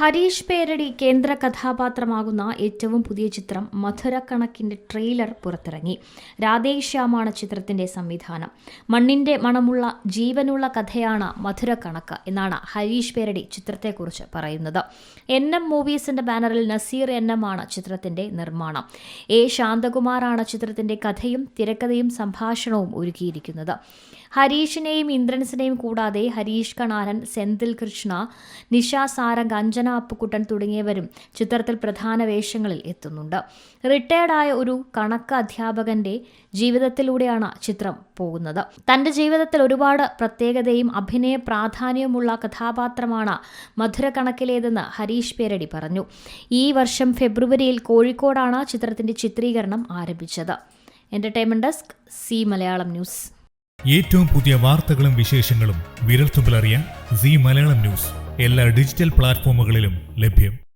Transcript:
ഹരീഷ് പേരടി കേന്ദ്ര കഥാപാത്രമാകുന്ന ഏറ്റവും പുതിയ ചിത്രം മധുരക്കണക്കിന്റെ ട്രെയിലർ പുറത്തിറങ്ങി. രാധേശ്യാമാണ് ചിത്രത്തിന്റെ സംവിധാനം. മണ്ണിന്റെ മണമുള്ള ജീവനുള്ള കഥയാണ് മധുരക്കണക്ക് എന്നാണ് ഹരീഷ് പേരടി ചിത്രത്തെക്കുറിച്ച് പറയുന്നത്. NM മൂവീസിന്റെ ബാനറിൽ നസീർ NM ആണ് ചിത്രത്തിന്റെ നിർമ്മാണം. A. ശാന്തകുമാറാണ് ചിത്രത്തിന്റെ കഥയും തിരക്കഥയും സംഭാഷണവും ഒരുക്കിയിരിക്കുന്നത്. ഹരീഷിനെയും ഇന്ദ്രൻസിനെയും കൂടാതെ ഹരീഷ് കണാരൻ, സെന്തിൽ കൃഷ്ണ, നിഷ സാരംഗ്, അഞ്ജന അപ്പുക്കുട്ടൻ തുടങ്ങിയവരും ചിത്രത്തിൽ പ്രധാന വേഷങ്ങളിൽ എത്തുന്നുണ്ട്. റിട്ടയർഡായ ഒരു കണക്ക് അധ്യാപകന്റെ ജീവിതത്തിലൂടെയാണ് ചിത്രം പോകുന്നത്. തന്റെ ജീവിതത്തിൽ ഒരുപാട് പ്രത്യേകതയും അഭിനയ പ്രാധാന്യവുമുള്ള കഥാപാത്രമാണ് മധുരക്കണക്കിലേതെന്ന് ഹരീഷ് പേരടി പറഞ്ഞു. ഈ വർഷം ഫെബ്രുവരിയിൽ കോഴിക്കോടാണ് ചിത്രത്തിന്റെ ചിത്രീകരണം ആരംഭിച്ചത്. Entertainment desk, C Malayalam news. ഏറ്റവും പുതിയ വാർത്തകളും വിശേഷങ്ങളും വിരൽത്തുമ്പിലറിയാൻ സി മലയാളം ന്യൂസ് എല്ലാ ഡിജിറ്റൽ പ്ലാറ്റ്ഫോമുകളിലും ലഭ്യം.